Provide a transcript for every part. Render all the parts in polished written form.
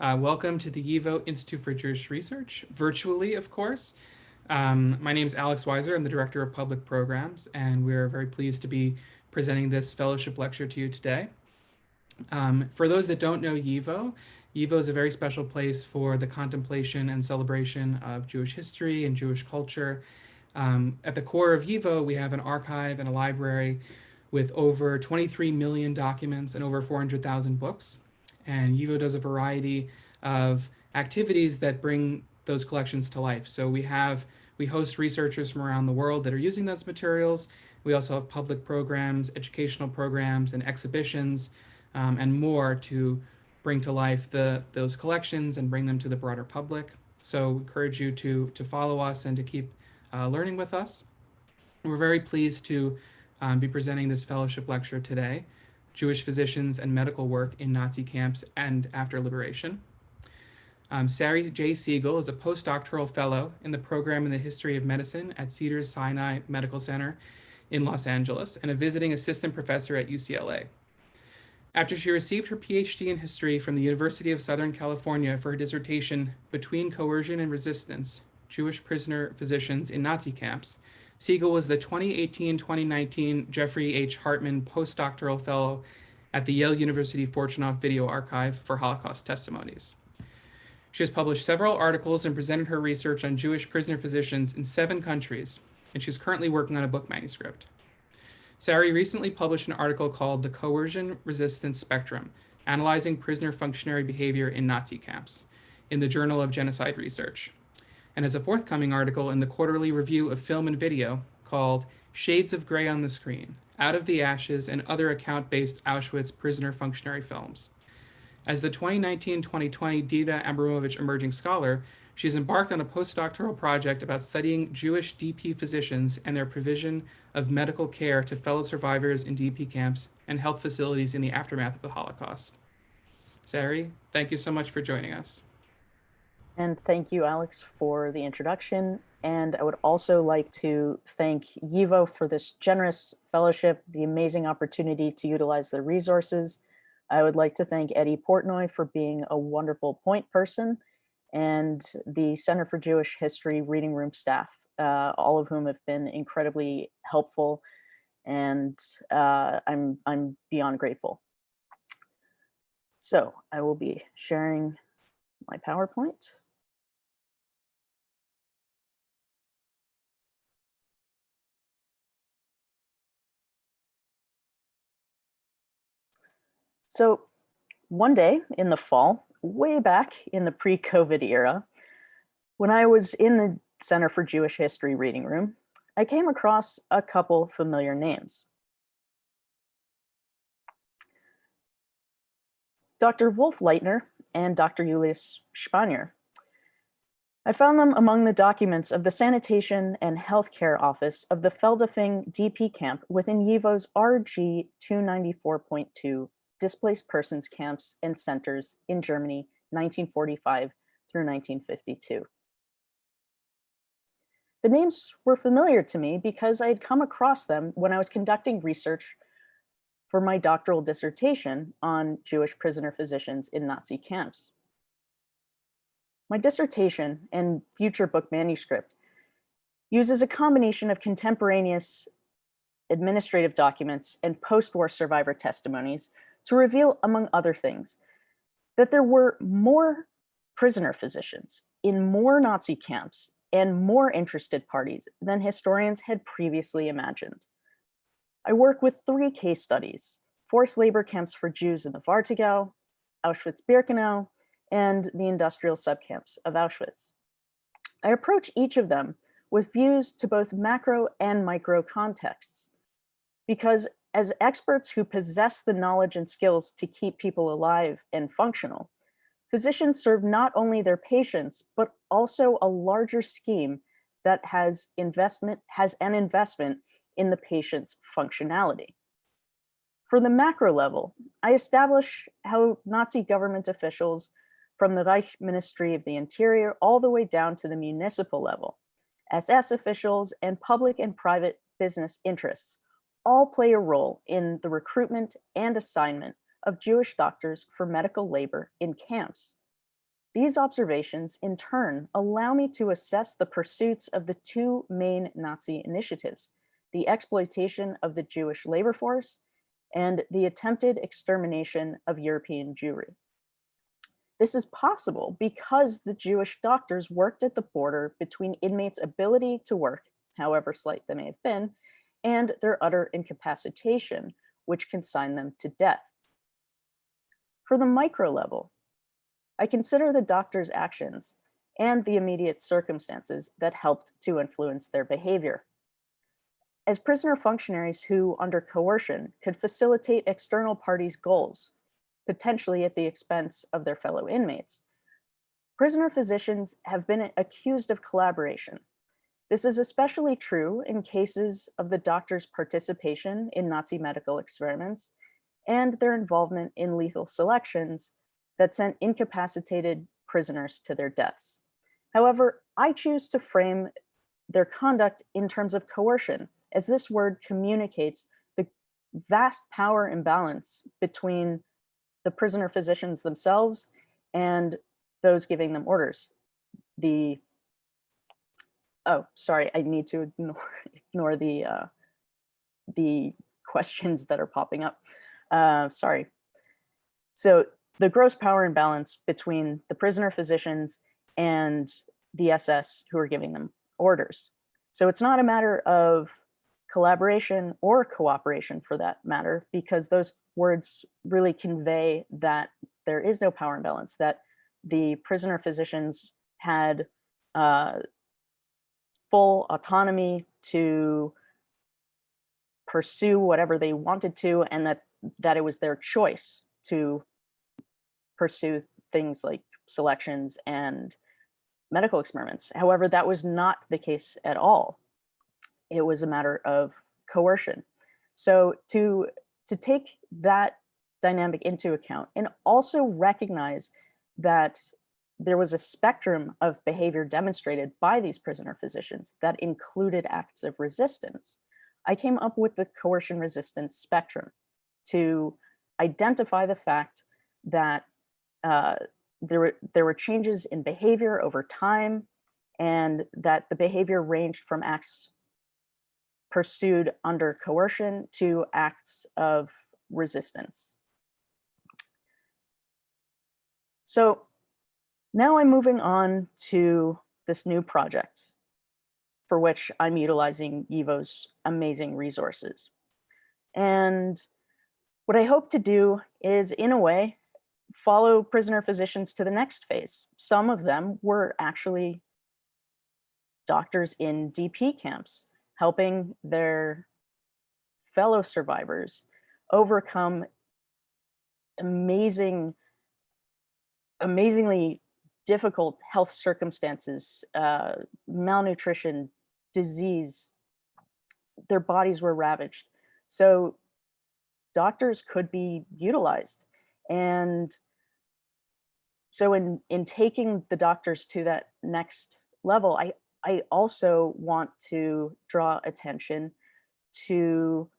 Welcome to the YIVO Institute for Jewish Research, virtually, of course. My name is Alex Weiser. I'm the Director of Public Programs, and we're very pleased to be presenting this fellowship lecture to you today. For those that don't know YIVO, YIVO is a very special place for the contemplation and celebration of Jewish history and Jewish culture. At the core of YIVO, we have an archive and a library with over 23 million documents and over 400,000 books. And YIVO does a variety of activities that bring those collections to life. So we host researchers from around the world that are using those materials. We also have public programs, educational programs, and exhibitions, and more to bring to life those collections and bring them to the broader public. So we encourage you to follow us and to keep learning with us. We're very pleased to be presenting this fellowship lecture today, Jewish Physicians and Medical Work in Nazi Camps and After Liberation. Sari J. Siegel is a postdoctoral fellow in the program in the history of medicine at Cedars-Sinai Medical Center in Los Angeles and a visiting assistant professor at UCLA. After she received her PhD in history from the University of Southern California for her dissertation, Between Coercion and Resistance, Jewish Prisoner Physicians in Nazi Camps, Siegel was the 2018-2019 Jeffrey H. Hartman postdoctoral fellow at the Yale University Fortunoff Video Archive for Holocaust Testimonies. She has published several articles and presented her research on Jewish prisoner physicians in 7 countries, and she's currently working on a book manuscript. Sari recently published an article called The Coercion Resistance Spectrum, Analyzing Prisoner Functionary Behavior in Nazi Camps in the Journal of Genocide Research, and has a forthcoming article in the Quarterly Review of Film and Video called Shades of Gray on the Screen, Out of the Ashes and Other Account-Based Auschwitz Prisoner Functionary Films. As the 2019-2020 Dita Abramovich Emerging Scholar, she has embarked on a postdoctoral project about studying Jewish DP physicians and their provision of medical care to fellow survivors in DP camps and health facilities in the aftermath of the Holocaust. Sari, thank you so much for joining us. And thank you, Alex, for the introduction. And I would also like to thank YIVO for this generous fellowship, the amazing opportunity to utilize their resources. I would like to thank Eddie Portnoy for being a wonderful point person, and the Center for Jewish History reading room staff, all of whom have been incredibly helpful, and I'm beyond grateful. So I will be sharing my PowerPoint. So one day in the fall, way back in the pre-COVID era, when I was in the Center for Jewish History reading room, I came across a couple familiar names. Dr. Wolf Leitner and Dr. Julius Spanier. I found them among the documents of the Sanitation and Healthcare Office of the Feldafing DP camp within YIVO's RG 294.2 Displaced Persons Camps and Centers in Germany, 1945 through 1952. The names were familiar to me because I had come across them when I was conducting research for my doctoral dissertation on Jewish prisoner physicians in Nazi camps. My dissertation and future book manuscript uses a combination of contemporaneous administrative documents and post-war survivor testimonies to reveal, among other things, that there were more prisoner physicians in more Nazi camps and more interested parties than historians had previously imagined. I work with 3 case studies: forced labor camps for Jews in the Warthegau, Auschwitz-Birkenau, and the industrial subcamps of Auschwitz. I approach each of them with views to both macro and micro contexts, because as experts who possess the knowledge and skills to keep people alive and functional, physicians serve not only their patients, but also a larger scheme that has an investment in the patient's functionality. For the macro level, I establish how Nazi government officials from the Reich Ministry of the Interior all the way down to the municipal level, SS officials, and public and private business interests all play a role in the recruitment and assignment of Jewish doctors for medical labor in camps. These observations, in turn, allow me to assess the pursuits of the two main Nazi initiatives, the exploitation of the Jewish labor force and the attempted extermination of European Jewry. This is possible because the Jewish doctors worked at the border between inmates' ability to work, however slight they may have been, and their utter incapacitation, which consigned them to death. For the micro level, I consider the doctors' actions and the immediate circumstances that helped to influence their behavior. As prisoner functionaries who, under coercion, could facilitate external parties' goals, potentially at the expense of their fellow inmates, prisoner physicians have been accused of collaboration. This is especially true in cases of the doctors' participation in Nazi medical experiments and their involvement in lethal selections that sent incapacitated prisoners to their deaths. However, I choose to frame their conduct in terms of coercion, as this word communicates the vast power imbalance between the prisoner physicians themselves and those giving them orders. I need to ignore the questions that are popping up. Sorry. So the gross power imbalance between the prisoner physicians and the SS who are giving them orders. So it's not a matter of collaboration or cooperation for that matter, because those words really convey that there is no power imbalance, that the prisoner physicians had full autonomy to pursue whatever they wanted to, and that it was their choice to pursue things like selections and medical experiments. However, that was not the case at all. It was a matter of coercion. So to take that dynamic into account and also recognize that there was a spectrum of behavior demonstrated by these prisoner physicians that included acts of resistance, I came up with the coercion resistance spectrum to identify the fact that there were changes in behavior over time, and that the behavior ranged from acts pursued under coercion to acts of resistance. So now I'm moving on to this new project for which I'm utilizing YIVO's amazing resources. And what I hope to do is, in a way, follow prisoner physicians to the next phase. Some of them were actually doctors in DP camps, helping their fellow survivors overcome amazingly difficult health circumstances, malnutrition, disease. Their bodies were ravaged. So doctors could be utilized. And so in taking the doctors to that next level, I also want to draw attention to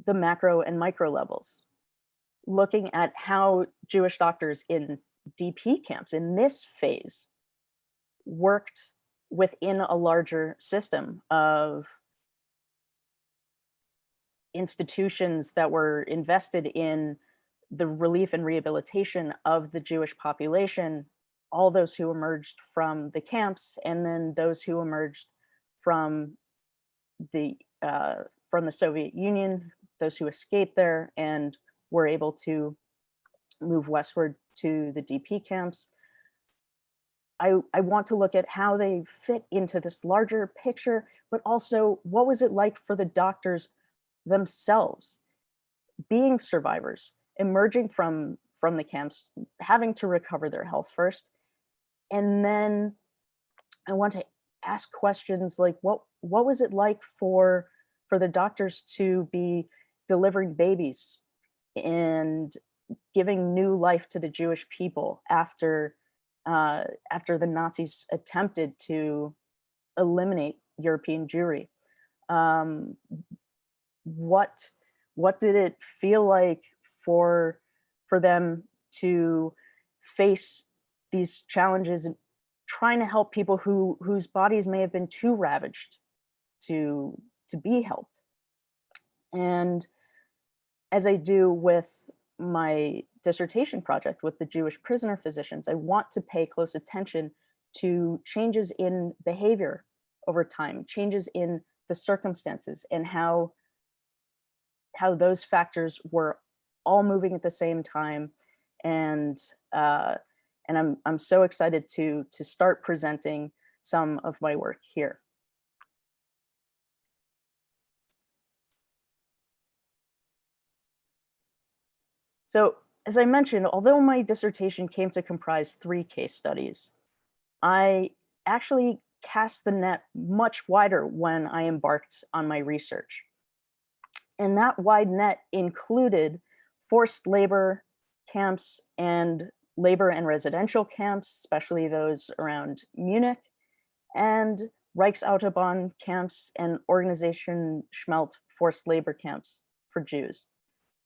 the macro and micro levels, looking at how Jewish doctors in DP camps in this phase worked within a larger system of institutions that were invested in the relief and rehabilitation of the Jewish population, all those who emerged from the camps, and then those who emerged from the Soviet Union, those who escaped there and were able to move westward to the DP camps. I want to look at how they fit into this larger picture, but also what was it like for the doctors themselves, being survivors, emerging from the camps, having to recover their health first. And then I want to ask questions like, what was it like for the doctors to be delivering babies and giving new life to the Jewish people after the Nazis attempted to eliminate European Jewry? What did it feel like for them to face these challenges in trying to help people whose bodies may have been too ravaged to be helped. And as I do with my dissertation project with the Jewish prisoner physicians, I want to pay close attention to changes in behavior over time, changes in the circumstances, and how those factors were all moving at the same time. And I'm so excited to start presenting some of my work here. So, as I mentioned, although my dissertation came to comprise 3 case studies, I actually cast the net much wider when I embarked on my research. And that wide net included forced labor camps and labor and residential camps, especially those around Munich, and Reichsautobahn camps and Organization Smelt forced labor camps for Jews.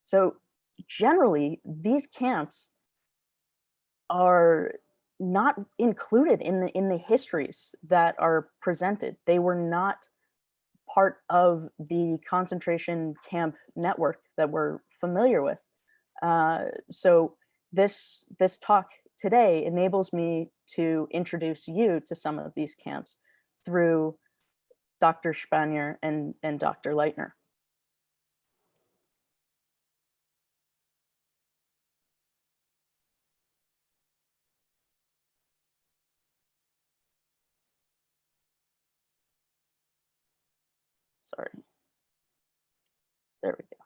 So generally, these camps are not included in the histories that are presented. They were not part of the concentration camp network that we're familiar with. So this talk today enables me to introduce you to some of these camps through Dr. Spanier and Dr. Leitner. Sorry. There we go.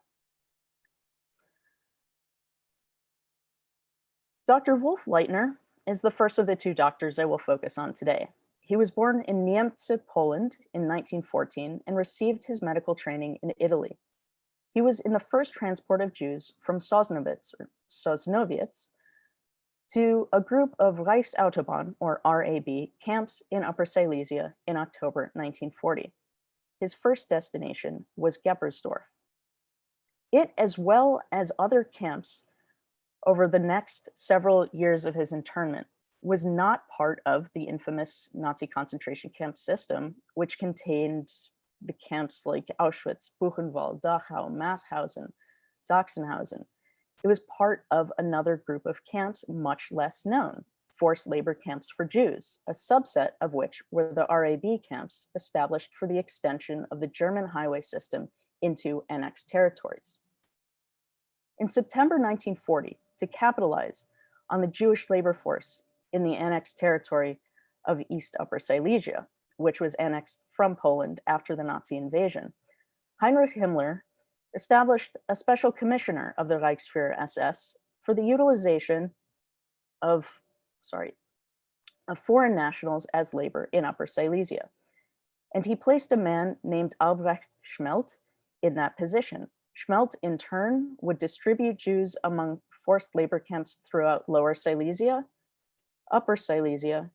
Dr. Wolf Leitner is the first of the 2 doctors I will focus on today. He was born in Niemce, Poland in 1914 and received his medical training in Italy. He was in the first transport of Jews from Sosnowiec to a group of Reichsautobahn, or RAB, camps in Upper Silesia in October 1940. His first destination was Gabors Dorf. It, as well as other camps over the next several years of his internment, was not part of the infamous Nazi concentration camp system, which contained the camps like Auschwitz, Buchenwald, Dachau, Mauthausen, Sachsenhausen. It was part of another group of camps much less known, forced labor camps for Jews, a subset of which were the RAB camps established for the extension of the German highway system into annexed territories. In September 1940, to capitalize on the Jewish labor force in the annexed territory of East Upper Silesia, which was annexed from Poland after the Nazi invasion, Heinrich Himmler established a special commissioner of the Reichsführer SS for the utilization of foreign nationals as labor in Upper Silesia. And he placed a man named Albrecht Smelt in that position. Smelt, in turn, would distribute Jews among forced labor camps throughout Lower Silesia, Upper Silesia,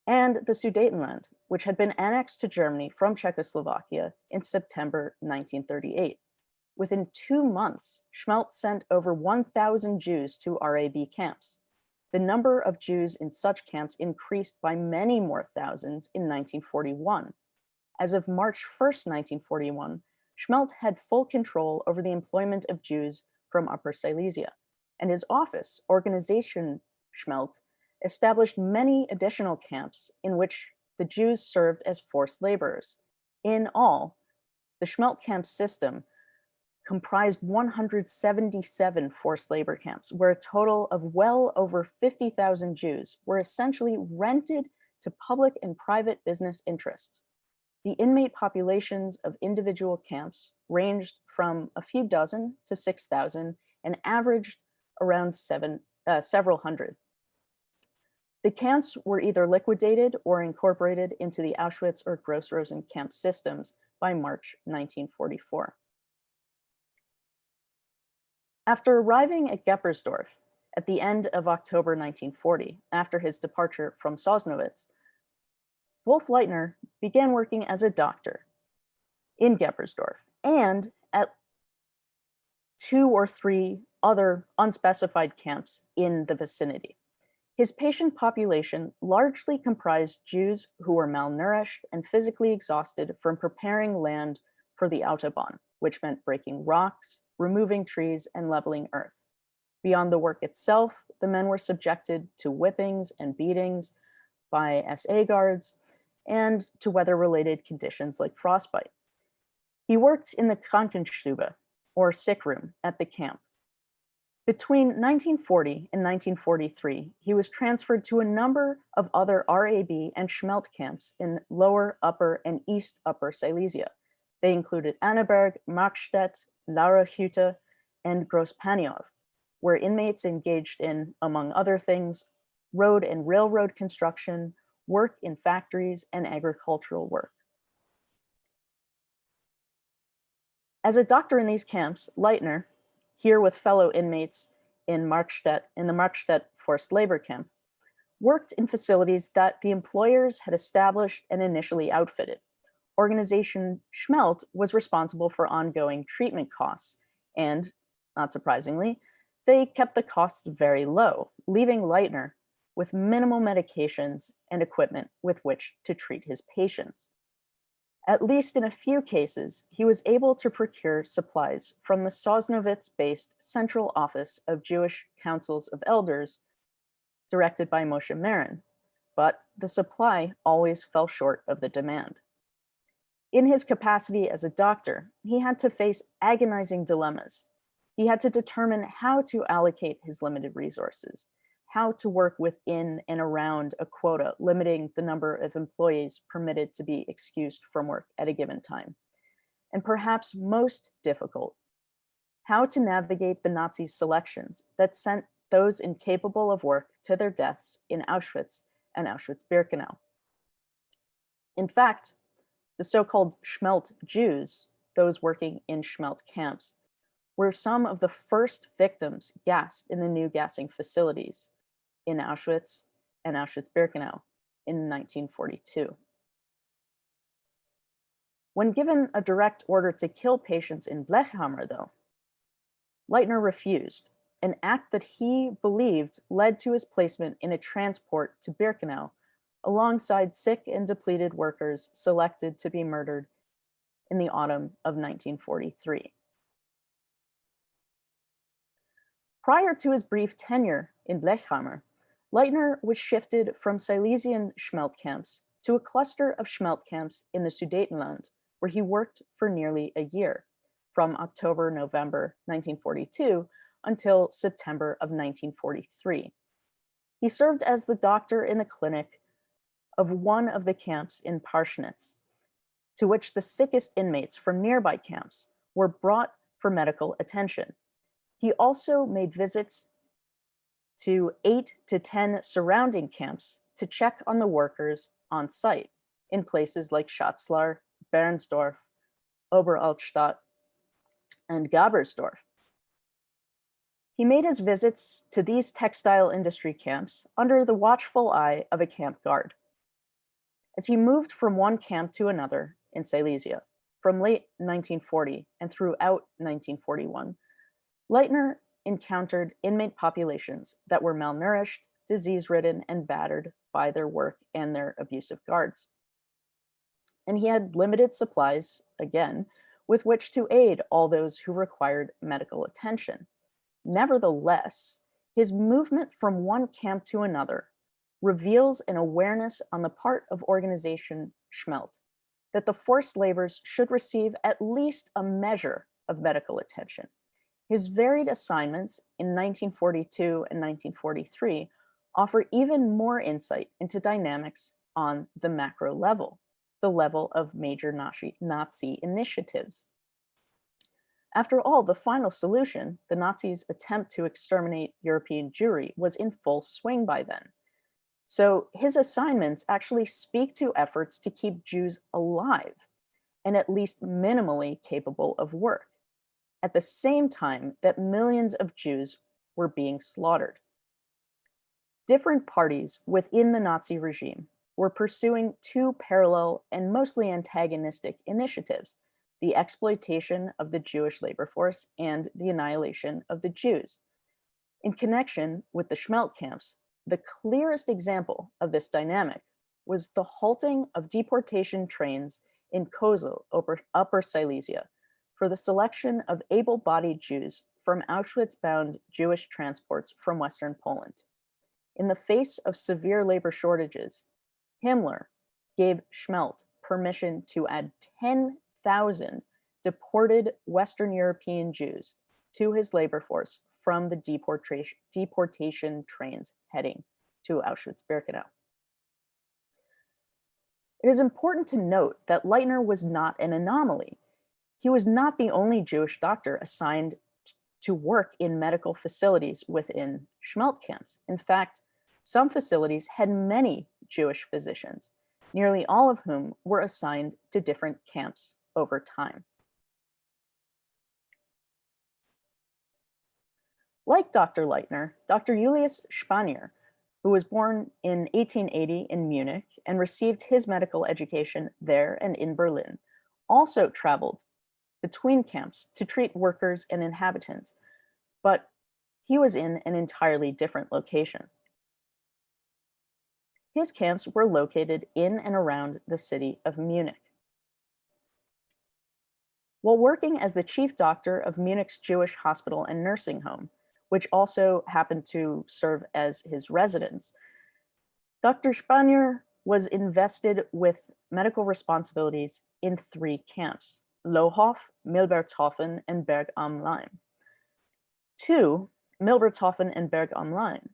and the Sudetenland, which had been annexed to Germany from Czechoslovakia in September 1938. Within 2 months, Smelt sent over 1,000 Jews to RAB camps. The number of Jews in such camps increased by many more thousands in 1941. As of March 1st, 1941, Smelt had full control over the employment of Jews from Upper Silesia, and his office, Organization Smelt, established many additional camps in which the Jews served as forced laborers. In all, the Smelt camp system comprised 177 forced labor camps, where a total of well over 50,000 Jews were essentially rented to public and private business interests. The inmate populations of individual camps ranged from a few dozen to 6,000 and averaged around several hundred. The camps were either liquidated or incorporated into the Auschwitz or Gross-Rosen camp systems by March 1944. After arriving at Gabors Dorf at the end of October 1940, after his departure from Sosnowiec, Wolf Leitner began working as a doctor in Gabors Dorf and at 2 or 3 other unspecified camps in the vicinity. His patient population largely comprised Jews who were malnourished and physically exhausted from preparing land for the Autobahn, which meant breaking rocks, removing trees, and leveling earth. Beyond the work itself, the men were subjected to whippings and beatings by SA guards and to weather-related conditions like frostbite. He worked in the Krankenstube, or sick room, at the camp. Between 1940 and 1943, he was transferred to a number of other RAB and Smelt camps in Lower, Upper, and East Upper Silesia. They included Annaberg, Markstedt, Laurahütte, and Grossman, where inmates engaged in, among other things, road and railroad construction, work in factories, and agricultural work. As a doctor in these camps, Leitner, here with fellow inmates in the Markstedt forced labor camp, worked in facilities that the employers had established and initially outfitted. Organization Smelt was responsible for ongoing treatment costs, and, not surprisingly, they kept the costs very low, leaving Leitner with minimal medications and equipment with which to treat his patients. At least in a few cases, he was able to procure supplies from the Sosnovitz-based Central Office of Jewish Councils of Elders, directed by Moshe Marin, but the supply always fell short of the demand. In his capacity as a doctor, he had to face agonizing dilemmas. He had to determine how to allocate his limited resources, how to work within and around a quota limiting the number of employees permitted to be excused from work at a given time. And perhaps most difficult, how to navigate the Nazi selections that sent those incapable of work to their deaths in Auschwitz and Auschwitz-Birkenau. In fact, the so-called Smelt Jews, those working in Smelt camps, were some of the first victims gassed in the new gassing facilities in Auschwitz and Auschwitz-Birkenau in 1942. When given a direct order to kill patients in Blechhammer, though, Leitner refused, an act that he believed led to his placement in a transport to Birkenau alongside sick and depleted workers selected to be murdered in the autumn of 1943. Prior to his brief tenure in Blechhammer, Leitner was shifted from Silesian Smelt camps to a cluster of Smelt camps in the Sudetenland, where he worked for nearly a year, from October-November 1942 until September of 1943. He served as the doctor in the clinic of one of the camps in Parschnitz, to which the sickest inmates from nearby camps were brought for medical attention. He also made visits to 8 to 10 surrounding camps to check on the workers on site in places like Schatzlar, Bernsdorf, Oberaltstadt, and Gabors Dorf. He made his visits to these textile industry camps under the watchful eye of a camp guard. As he moved from one camp to another in Silesia, from late 1940 and throughout 1941, Leitner encountered inmate populations that were malnourished, disease-ridden, and battered by their work and their abusive guards. And he had limited supplies, again, with which to aid all those who required medical attention. Nevertheless, his movement from one camp to another reveals an awareness on the part of organization Smelt that the forced laborers should receive at least a measure of medical attention. His varied assignments in 1942 and 1943 offer even more insight into dynamics on the macro level, the level of major Nazi initiatives. After all, the final solution, the Nazis' attempt to exterminate European Jewry, was in full swing by then. So his assignments actually speak to efforts to keep Jews alive and at least minimally capable of work, at the same time that millions of Jews were being slaughtered. Different parties within the Nazi regime were pursuing two parallel and mostly antagonistic initiatives: the exploitation of the Jewish labor force and the annihilation of the Jews. In connection with the Smelt camps, The clearest example of this dynamic was the halting of deportation trains in Kozel, Upper Silesia, for the selection of able-bodied Jews from Auschwitz-bound Jewish transports from Western Poland. In the face of severe labor shortages, Himmler gave Smelt permission to add 10,000 deported Western European Jews to his labor force from the deportation trains heading to Auschwitz-Birkenau. It is important to note that Leitner was not an anomaly. He was not the only Jewish doctor assigned to work in medical facilities within Smelt camps. In fact, some facilities had many Jewish physicians, nearly all of whom were assigned to different camps over time. Like Dr. Leitner, Dr. Julius Spanier, who was born in 1880 in Munich and received his medical education there and in Berlin, also traveled between camps to treat workers and inhabitants, but he was in an entirely different location. His camps were located in and around the city of Munich. While working as the chief doctor of Munich's Jewish hospital and nursing home, which also happened to serve as his residence, Dr. Spanier was invested with medical responsibilities in 3 camps: Lohof, Milbertshofen, and Berg am Laim. 2, Milbertshofen and Berg am Laim,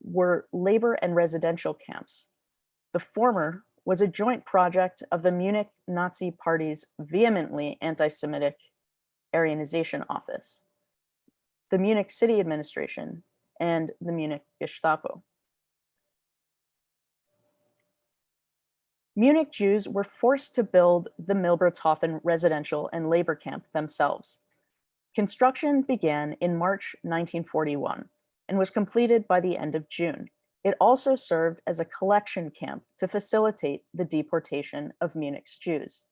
were labor and residential camps. The former was a joint project of the Munich Nazi Party's vehemently anti-Semitic Aryanization Office, the Munich City Administration, and the Munich Gestapo. Munich Jews were forced to build the Milbertshofen residential and labor camp themselves. Construction began in March 1941 and was completed by the end of June. It also served as a collection camp to facilitate the deportation of Munich's Jews.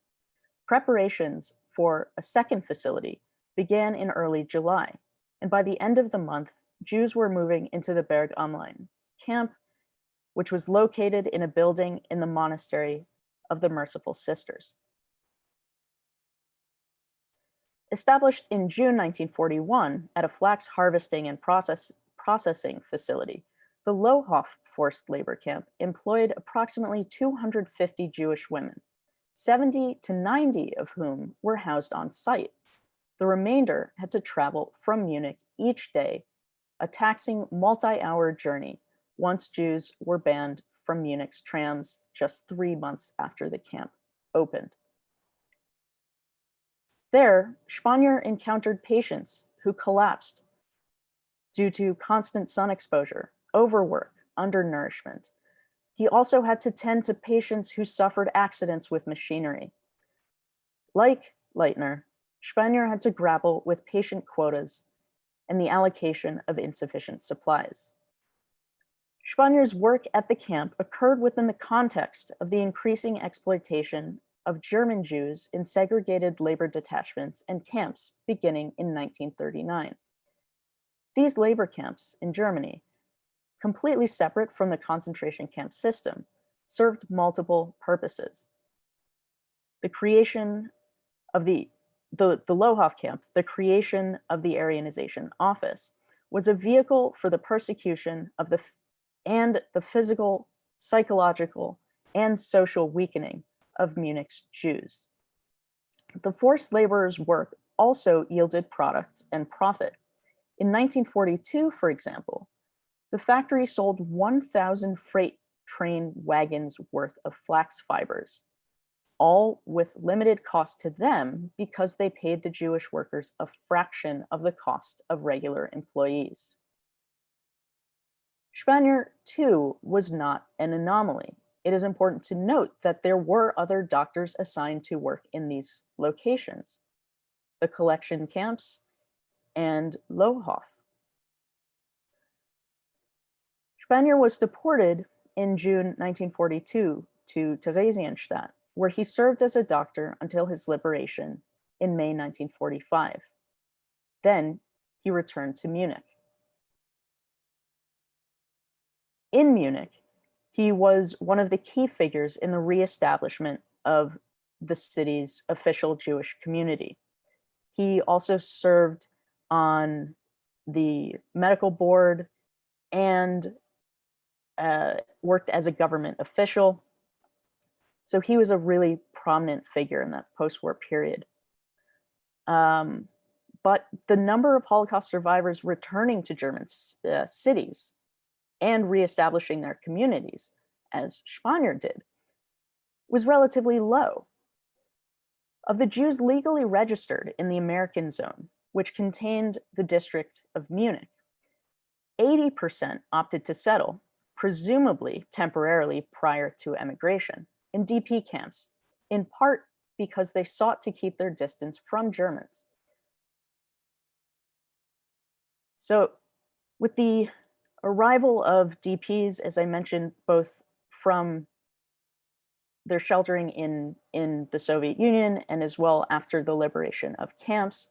Preparations for a second facility began in early July, and by the end of the month, Jews were moving into the Berg am Laim camp, which was located in a building in the monastery of the Merciful Sisters. Established in June 1941 at a flax harvesting and processing facility, the Lohof forced labor camp employed approximately 250 Jewish women, 70 to 90 of whom were housed on site. The remainder had to travel from Munich each day, a taxing multi-hour journey once Jews were banned from Munich's trams just 3 months after the camp opened. There, Spanier encountered patients who collapsed due to constant sun exposure, overwork, undernourishment. He also had to tend to patients who suffered accidents with machinery. Like Leitner, Spanier had to grapple with patient quotas and the allocation of insufficient supplies. Spanier's work at the camp occurred within the context of the increasing exploitation of German Jews in segregated labor detachments and camps beginning in 1939. These labor camps in Germany, completely separate from the concentration camp system, served multiple purposes. The creation of the Lohof camp, the creation of the Aryanization Office, was a vehicle for the persecution of the physical, psychological, and social weakening of Munich's Jews. The forced laborers' work also yielded products and profit. In 1942, for example, the factory sold 1,000 freight train wagons worth of flax fibers, all with limited cost to them because they paid the Jewish workers a fraction of the cost of regular employees. Spanier, too, was not an anomaly. It is important to note that there were other doctors assigned to work in these locations, the collection camps and Lohof. Spanier was deported in June 1942 to Theresienstadt, where he served as a doctor until his liberation in May 1945. Then he returned to Munich. In Munich, he was one of the key figures in the reestablishment of the city's official Jewish community. He also served on the medical board and worked as a government official. So he was a really prominent figure in that post-war period. But the number of Holocaust survivors returning to German cities and reestablishing their communities, as Spanier did, was relatively low. Of the Jews legally registered in the American zone, which contained the district of Munich, 80% opted to settle, presumably temporarily prior to emigration, in DP camps, in part because they sought to keep their distance from Germans. So with the arrival of DPs, as I mentioned, both from their sheltering in the Soviet Union and as well after the liberation of camps,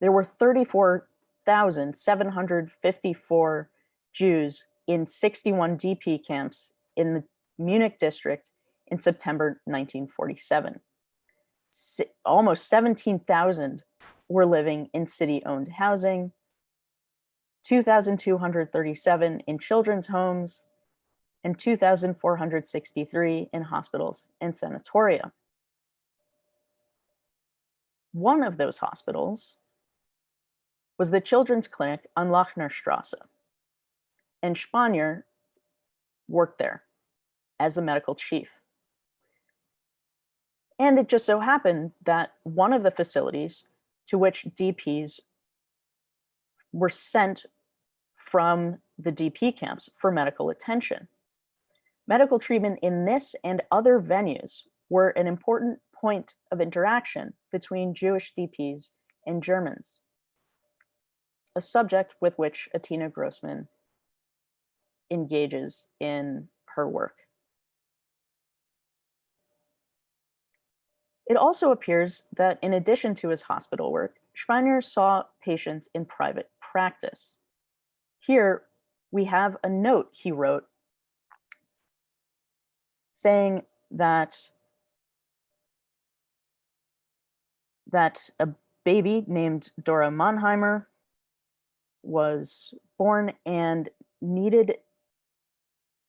there were 34,754 Jews in 61 DP camps in the Munich district in September 1947. Almost 17,000 were living in city-owned housing, 2,237 in children's homes, and 2,463 in hospitals and sanatoria. One of those hospitals was the children's clinic on Leitner Strasse, and Spanier worked there as the medical chief. And it just so happened that one of the facilities to which DPs were sent from the DP camps for medical attention. Medical treatment in this and other venues were an important point of interaction between Jewish DPs and Germans, a subject with which Atina Grossman engages in her work. It also appears that in addition to his hospital work, Spanier saw patients in private practice. Here we have a note he wrote saying that a baby named Dora Mannheimer was born and needed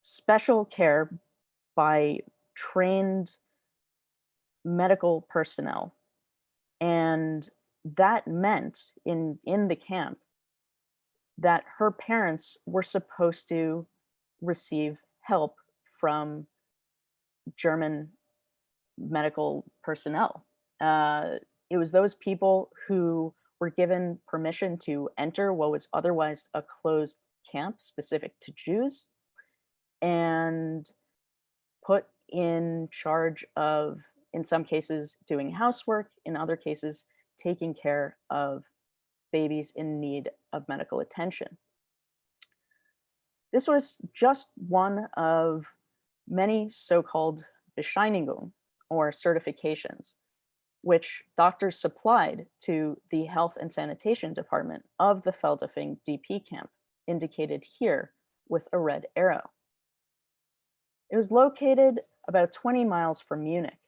special care by trained medical personnel. And that meant in the camp that her parents were supposed to receive help from German medical personnel. It was those people who were given permission to enter what was otherwise a closed camp specific to Jews and put in charge of, in some cases, doing housework, in other cases, taking care of babies in need of medical attention. This was just one of many so-called Bescheinigung, or certifications, which doctors supplied to the Health and Sanitation Department of the Feldafing DP camp, indicated here with a red arrow. It was located about 20 miles from Munich,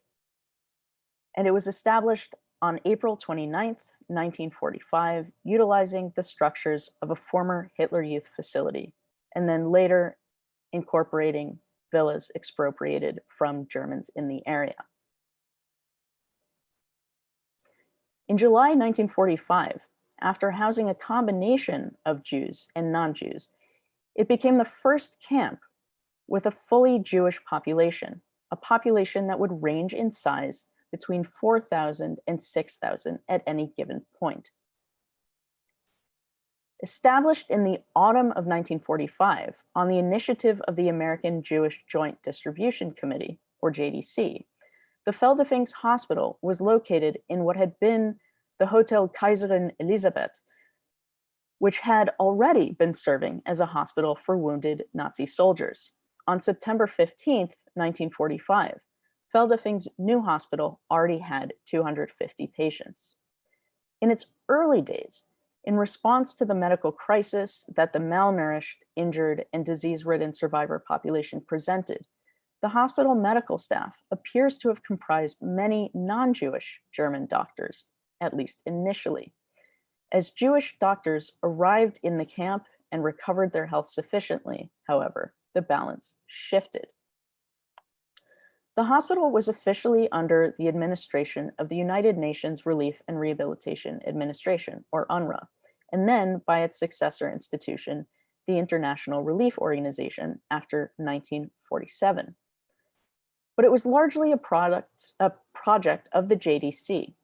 and it was established on April 29th, 1945, utilizing the structures of a former Hitler Youth facility, and then later incorporating villas expropriated from Germans in the area. In July 1945, after housing a combination of Jews and non-Jews, it became the first camp with a fully Jewish population, a population that would range in size between 4,000 and 6,000 at any given point. Established in the autumn of 1945 on the initiative of the American Jewish Joint Distribution Committee, or JDC, the Feldafings Hospital was located in what had been the Hotel Kaiserin Elisabeth, which had already been serving as a hospital for wounded Nazi soldiers. On September 15th, 1945, Feldafing's new hospital already had 250 patients. In its early days, In response to the medical crisis that the malnourished, injured, and disease-ridden survivor population presented, the hospital medical staff appears to have comprised many non-Jewish German doctors, at least initially. As Jewish doctors arrived in the camp and recovered their health sufficiently, however, the balance shifted. The hospital was officially under the administration of the United Nations Relief and Rehabilitation Administration, or Unruh, and then by its successor institution, the International Relief Organization, after 1947. But it was largely a project of the JDC,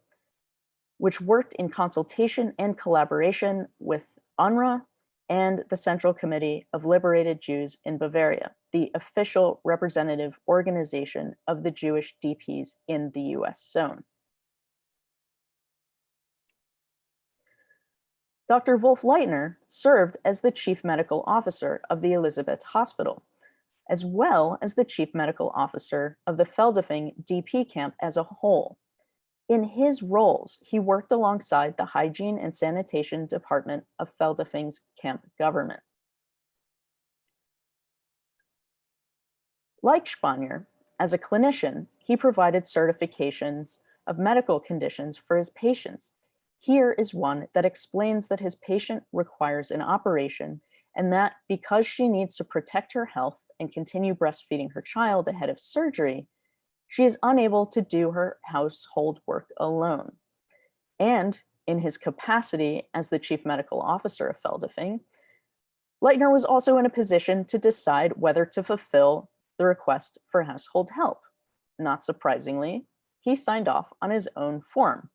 which worked in consultation and collaboration with UNRWA and the Central Committee of Liberated Jews in Bavaria, the official representative organization of the Jewish DPs in the US zone. Dr. Wolf Leitner served as the chief medical officer of the Elizabeth Hospital, as well as the chief medical officer of the Feldafing DP camp as a whole. In his roles, he worked alongside the Hygiene and Sanitation Department of Feldafing's camp government. Like Spanier, as a clinician, he provided certifications of medical conditions for his patients. Here is one that explains that his patient requires an operation and that because she needs to protect her health and continue breastfeeding her child ahead of surgery, she is unable to do her household work alone. And in his capacity as the chief medical officer of Feldafing, Leitner was also in a position to decide whether to fulfill the request for household help. Not surprisingly, he signed off on his own form,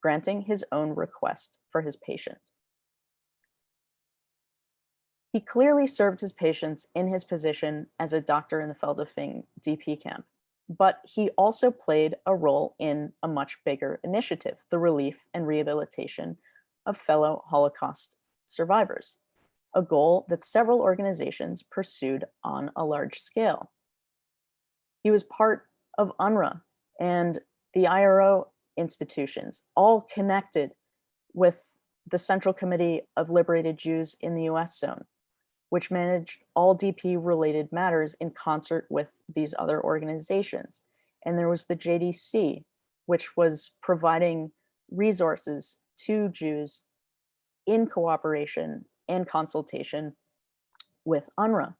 granting his own request for his patient. He clearly served his patients in his position as a doctor in the Feldafing DP camp, but he also played a role in a much bigger initiative, the relief and rehabilitation of fellow Holocaust survivors, a goal that several organizations pursued on a large scale. He was part of UNRWA and the IRO institutions, all connected with the Central Committee of Liberated Jews in the US zone, which managed all DP-related matters in concert with these other organizations. And there was the JDC, which was providing resources to Jews in cooperation and consultation with UNRWA.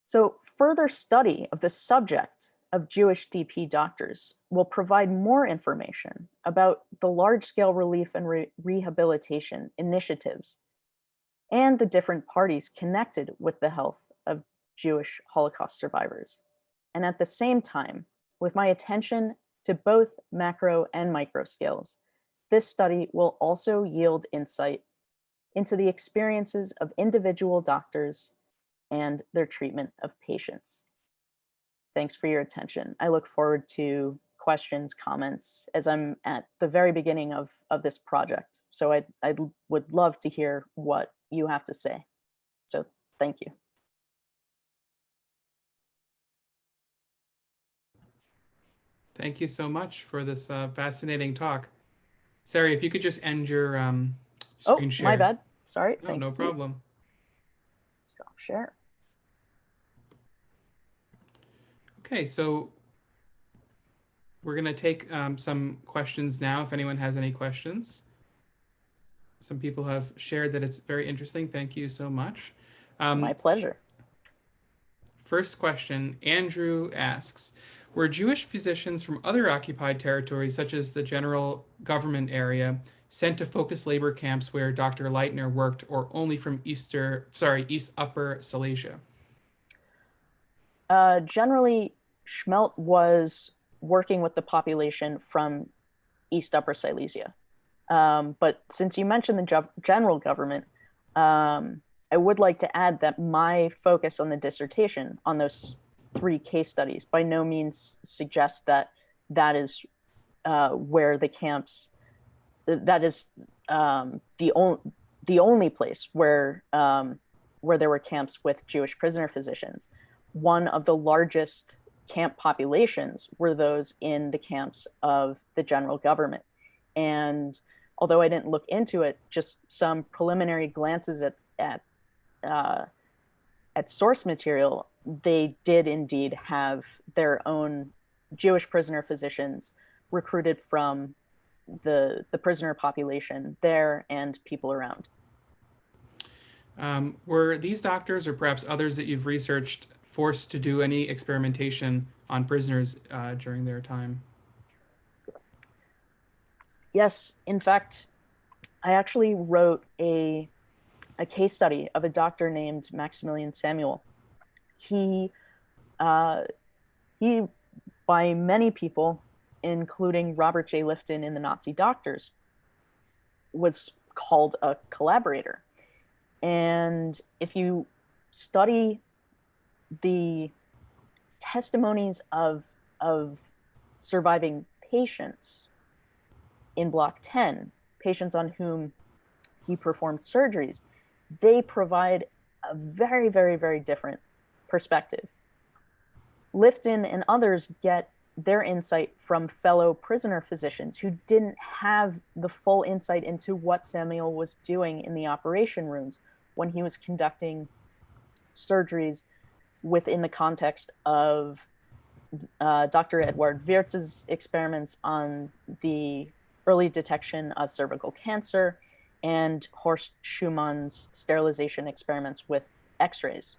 So further study of the subject of Jewish DP doctors will provide more information about the large-scale relief and rehabilitation initiatives and the different parties connected with the health of Jewish Holocaust survivors. And at the same time, with my attention to both macro and micro scales, this study will also yield insight into the experiences of individual doctors and their treatment of patients. Thanks for your attention. I look forward to questions, comments, as I'm at the very beginning of this project. So I would love to hear what you have to say. So thank you. Thank you so much for this fascinating talk. Sari, if you could just end your screen share. Oh, my bad. Sorry. No, no problem. Stop share. Okay, so we're going to take some questions now, if anyone has any questions. Some people have shared that it's very interesting. Thank you so much. My pleasure. First question, Andrew asks, were Jewish physicians from other occupied territories, such as the general government area, sent to focus labor camps where Dr. Leitner worked, or only from East Upper Silesia? Generally, Smelt was working with the population from East Upper Silesia. But since you mentioned the general government, I would like to add that my focus on the dissertation on those 3 case studies by no means suggests that that is where the camps, that is the only place where there were camps with Jewish prisoner physicians. One of the largest camp populations were those in the camps of the general government. And although I didn't look into it, just some preliminary glances at source material, they did indeed have their own Jewish prisoner physicians recruited from the prisoner population there and people around. Were these doctors, or perhaps others that you've researched, forced to do any experimentation on prisoners during their time? Yes, in fact, I actually wrote a case study of a doctor named Maximilian Samuel. He, uh, he, by many people, including Robert J. Lifton in the Nazi Doctors, was called a collaborator. And if you study the testimonies of surviving patients in Block 10, patients on whom he performed surgeries, they provide a very, very, very different perspective. Lifton and others get their insight from fellow prisoner physicians who didn't have the full insight into what Samuel was doing in the operation rooms when he was conducting surgeries within the context of Dr. Edward Wirtz's experiments on the early detection of cervical cancer and Horst Schumann's sterilization experiments with X-rays.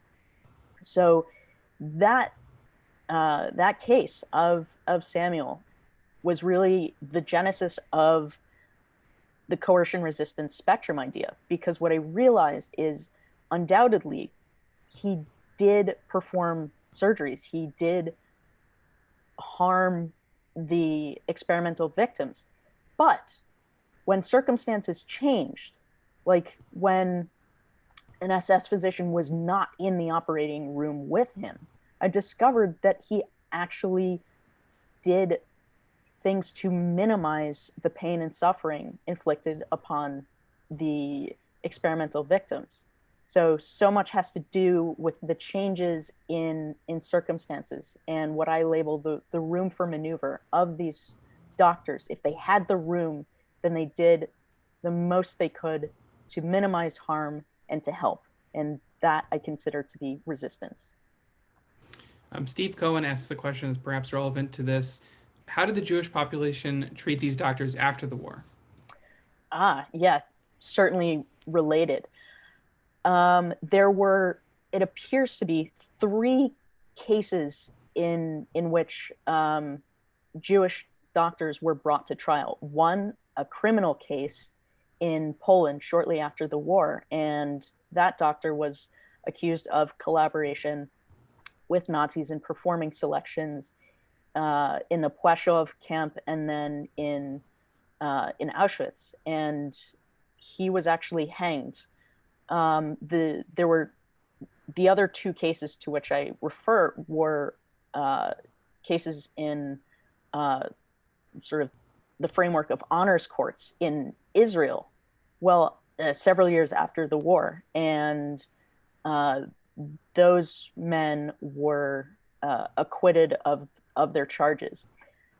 So that case of Samuel was really the genesis of the coercion resistance spectrum idea, because what I realized is undoubtedly he did perform surgeries, he did harm the experimental victims, but when circumstances changed, like when an SS physician was not in the operating room with him, I discovered that he actually did things to minimize the pain and suffering inflicted upon the experimental victims. So much has to do with the changes in circumstances and what I label the room for maneuver of these doctors. If they had the room, then they did the most they could to minimize harm and to help. And that I consider to be resistance. Steve Cohen asks a question that's perhaps relevant to this. How did the Jewish population treat these doctors after the war? Yeah, certainly related. There were, it appears to be, 3 cases in which Jewish doctors were brought to trial. One, a criminal case in Poland shortly after the war, and that doctor was accused of collaboration with Nazis in performing selections in the Płaszów camp and then in Auschwitz, and he was actually hanged. There were the other 2 cases to which I refer were cases in sort of the framework of honors courts in Israel, well, several years after the war, and those men were acquitted of their charges.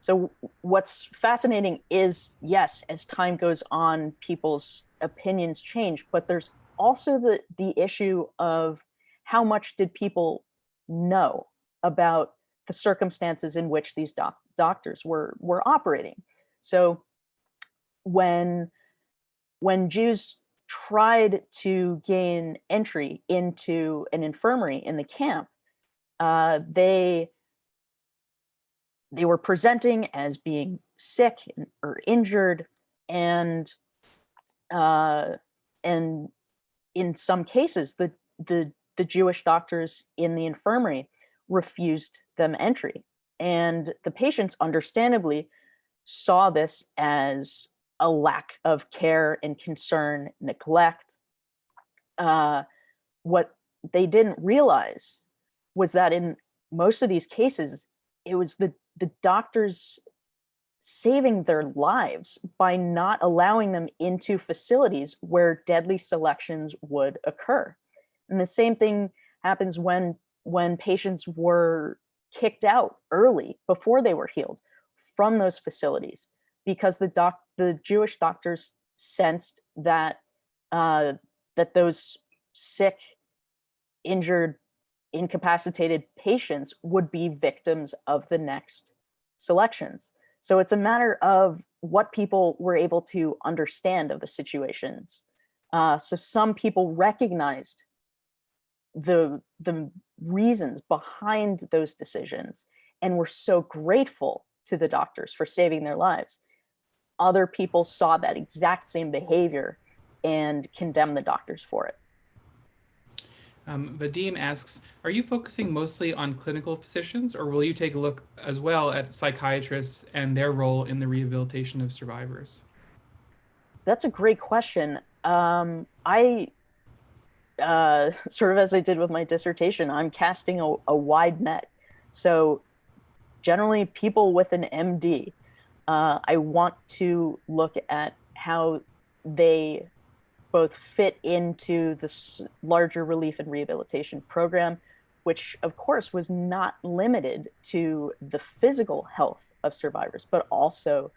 So what's fascinating is, yes, as time goes on, people's opinions change, but there's also the issue of how much did people know about the circumstances in which these doctors were operating. So when Jews tried to gain entry into an infirmary in the camp, they were presenting as being sick or injured, and in some cases, the Jewish doctors in the infirmary refused them entry, and the patients, understandably, saw this as a lack of care and concern, neglect. What they didn't realize was that in most of these cases, it was the doctors saving their lives by not allowing them into facilities where deadly selections would occur. And the same thing happens when patients were kicked out early before they were healed from those facilities, because the Jewish doctors sensed that that those sick, injured, incapacitated patients would be victims of the next selections. So it's a matter of what people were able to understand of the situations. So some people recognized the reasons behind those decisions and were so grateful to the doctors for saving their lives. Other people saw that exact same behavior and condemned the doctors for it. Vadim asks, are you focusing mostly on clinical physicians, or will you take a look as well at psychiatrists and their role in the rehabilitation of survivors? That's a great question. I sort of as I did with my dissertation, I'm casting a wide net. So generally people with an MD, I want to look at how they both fit into this larger relief and rehabilitation program, which of course was not limited to the physical health of survivors, but also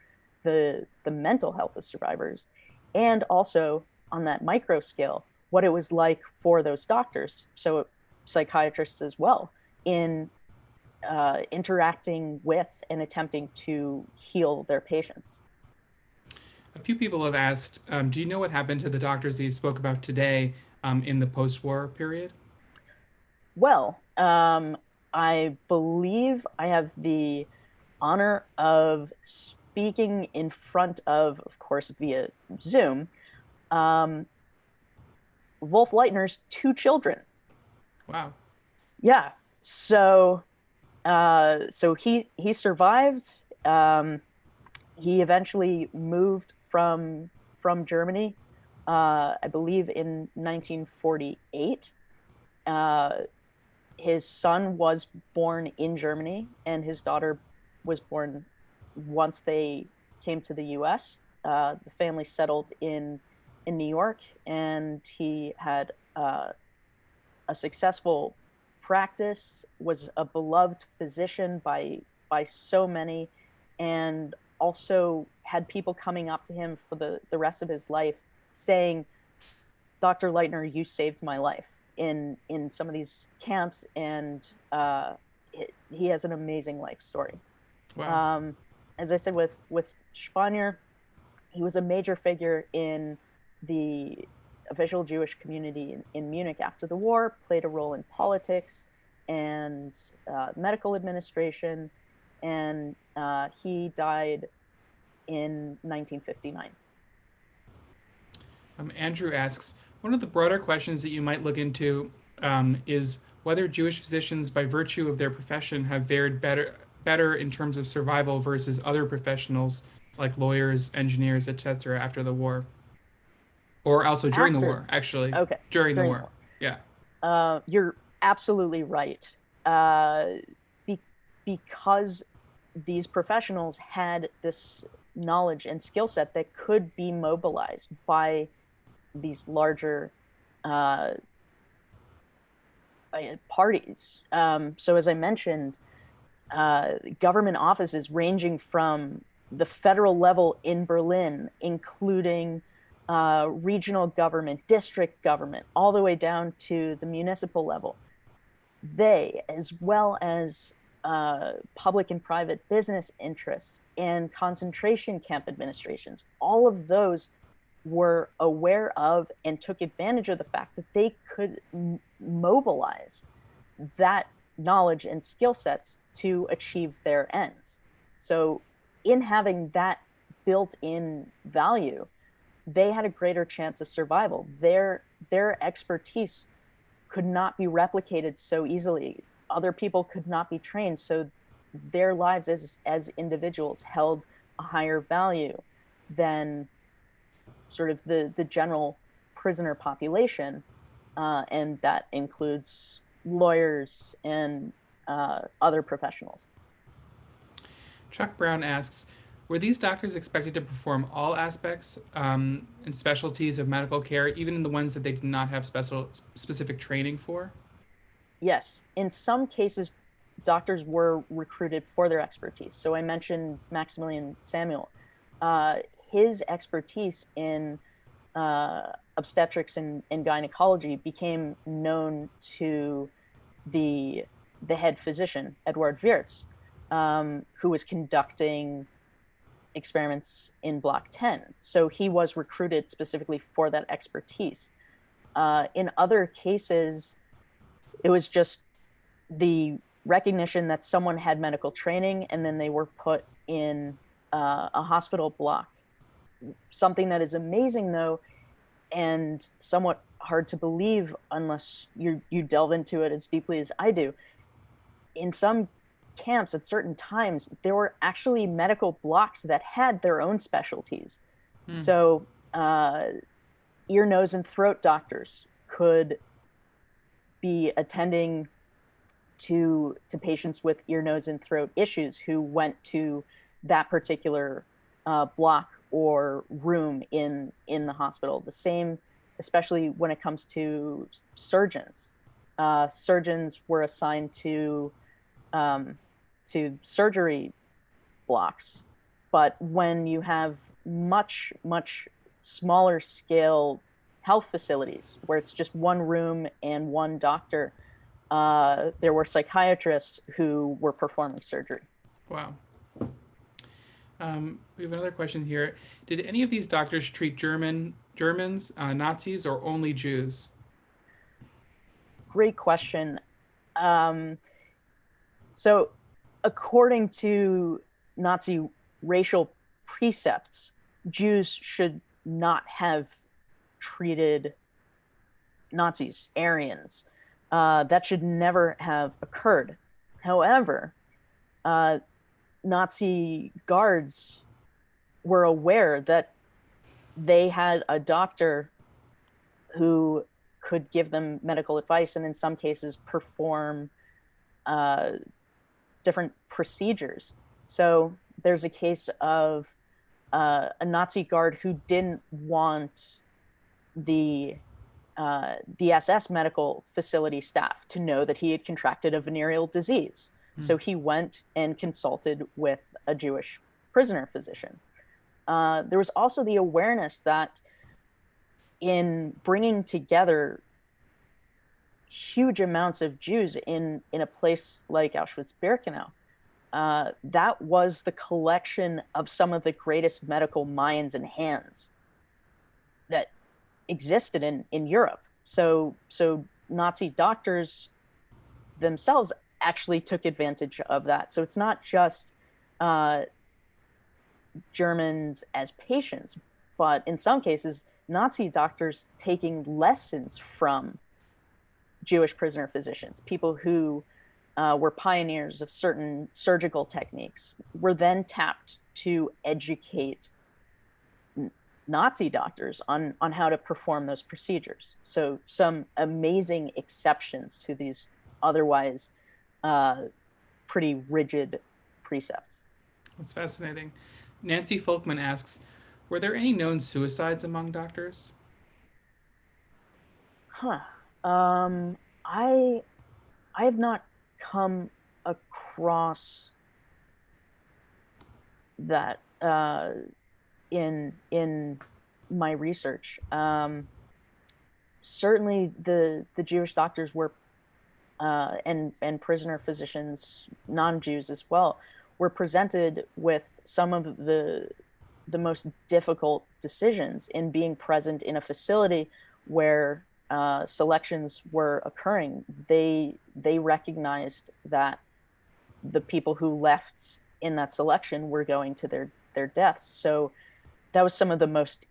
the mental health of survivors, and also on that micro scale, what it was like for those doctors, so psychiatrists as well, in interacting with and attempting to heal their patients. A few people have asked, do you know what happened to the doctors that you spoke about today in the post-war period? Well, I believe I have the honor of speaking in front of course, via Zoom, Wolf Leitner's two children. Wow. Yeah. So, so he survived. He eventually moved from Germany, I believe in 1948. His son was born in Germany, and his daughter was born once they came to the U.S. The family settled in New York, and he had a successful practice, was a beloved physician by so many, and also had people coming up to him for the rest of his life saying, Dr. Leitner, you saved my life in some of these camps, and he has an amazing life story. Wow. As I said with Spanier, he was a major figure in the official Jewish community in Munich after the war, played a role in politics and medical administration, and he died in 1959. Andrew asks, one of the broader questions that you might look into is whether Jewish physicians, by virtue of their profession, have fared better in terms of survival versus other professionals like lawyers, engineers, etc. after the war, or also during the war. Actually, Okay, during the war. Yeah. You're absolutely right. Because these professionals had this knowledge and skill set that could be mobilized by these larger parties. So as I mentioned, government offices ranging from the federal level in Berlin, including regional government, district government, all the way down to the municipal level. They, as well as public and private business interests and concentration camp administrations, all of those were aware of and took advantage of the fact that they could mobilize that knowledge and skill sets to achieve their ends. So in having that built-in value, they had a greater chance of survival. Their expertise could not be replicated so easily. Other people could not be trained, so their lives as individuals held a higher value than sort of the general prisoner population, and that includes lawyers and other professionals. Chuck Brown asks, were these doctors expected to perform all aspects and specialties of medical care, even in the ones that they did not have specific training for? Yes. In some cases, doctors were recruited for their expertise. So I mentioned Maximilian Samuel. his expertise in obstetrics and gynecology became known to the head physician, Edward Wirtz, who was conducting experiments in Block 10. So he was recruited specifically for that expertise. In other cases, it was just the recognition that someone had medical training and then they were put in a hospital block. Something that is amazing, though, and somewhat hard to believe unless you delve into it as deeply as I do. In some camps at certain times, there were actually medical blocks that had their own specialties. So ear, nose, and throat doctors could be attending to patients with ear, nose, and throat issues who went to that particular block or room in the hospital. The same, especially when it comes to surgeons. Surgeons were assigned to surgery blocks, but when you have much smaller scale health facilities where it's just one room and one doctor, there were psychiatrists who were performing surgery. Wow. We have another question here. Did any of these doctors treat Germans, Nazis, or only Jews? Great question. So according to Nazi racial precepts, Jews should not have treated Nazis, Aryans. That should never have occurred. However, Nazi guards were aware that they had a doctor who could give them medical advice and in some cases perform different procedures. So there's a case of a Nazi guard who didn't want the SS medical facility staff to know that he had contracted a venereal disease. So he went and consulted with a Jewish prisoner physician. There was also the awareness that in bringing together huge amounts of Jews in a place like Auschwitz-Birkenau, that was the collection of some of the greatest medical minds and hands that existed in Europe. So Nazi doctors themselves actually took advantage of that. So it's not just Germans as patients, but in some cases, Nazi doctors taking lessons from Jewish prisoner physicians, people who were pioneers of certain surgical techniques, were then tapped to educate Nazi doctors on how to perform those procedures. So some amazing exceptions to these otherwise pretty rigid precepts. That's fascinating. Nancy Folkman asks, were there any known suicides among doctors? I have not come across that in my research. Certainly, the Jewish doctors were and prisoner physicians, non-Jews as well, were presented with some of the most difficult decisions in being present in a facility where selections were occurring. They recognized that the people who left in that selection were going to their deaths. So that was some of the most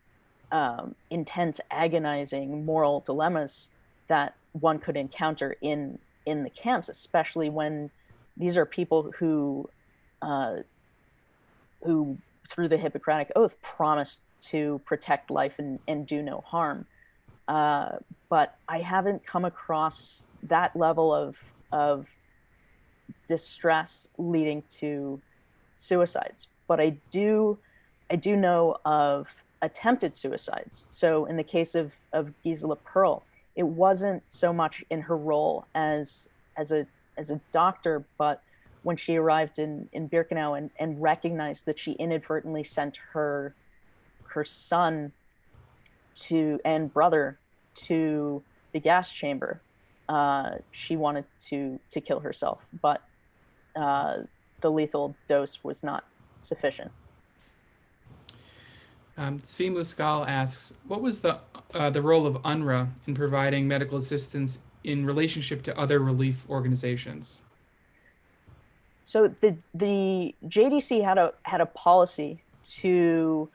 intense, agonizing moral dilemmas that one could encounter in the camps, especially when these are people who through the Hippocratic Oath promised to protect life and do no harm. But I haven't come across that level of distress leading to suicides. But I do know of attempted suicides. So in the case of Gisela Perl, it wasn't so much in her role as a doctor, but when she arrived in Birkenau and recognized that she inadvertently sent her son and brother to the gas chamber. She wanted to kill herself, but the lethal dose was not sufficient. Svi Muskal asks, what was the role of Unruh in providing medical assistance in relationship to other relief organizations? So the JDC had a policy to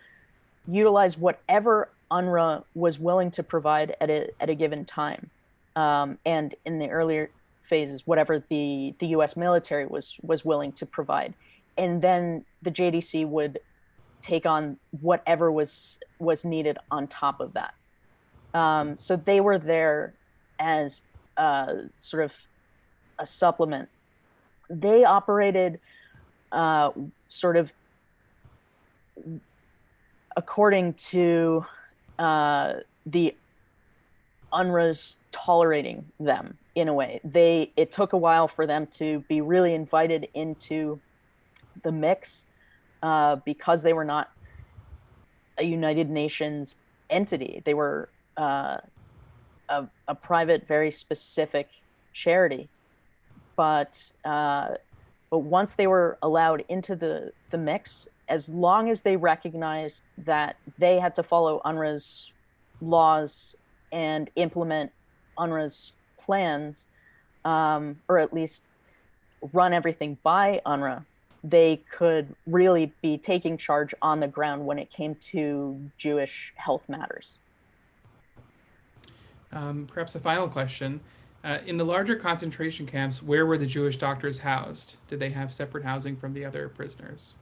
utilize whatever Unruh was willing to provide at a given time, and in the earlier phases, whatever the U.S. military was willing to provide, and then the JDC would take on whatever was needed on top of that. So they were there as sort of a supplement. They operated sort of according to the UNRWA's tolerating them in a way. It took a while for them to be really invited into the mix because they were not a United Nations entity. They were a private, very specific charity. But once they were allowed into the mix, as long as they recognized that they had to follow UNRWA's laws and implement UNRWA's plans, or at least run everything by UNRWA, they could really be taking charge on the ground when it came to Jewish health matters. Perhaps a final question. In the larger concentration camps, where were the Jewish doctors housed? Did they have separate housing from the other prisoners?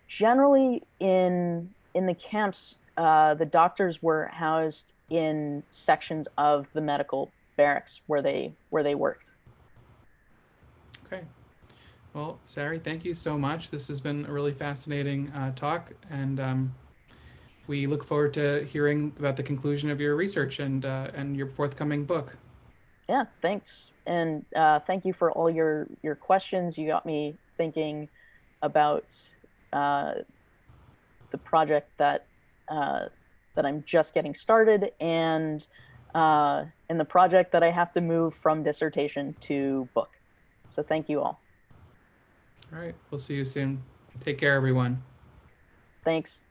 Generally, in the camps, the doctors were housed in sections of the medical barracks where they worked. Okay. Well, Sari, thank you so much. This has been a really fascinating talk, and we look forward to hearing about the conclusion of your research and your forthcoming book. Yeah, thanks. And thank you for all your questions. You got me thinking about the project that I'm just getting started, and the project that I have to move from dissertation to book. So thank you all. All right. We'll see you soon. Take care, everyone. Thanks.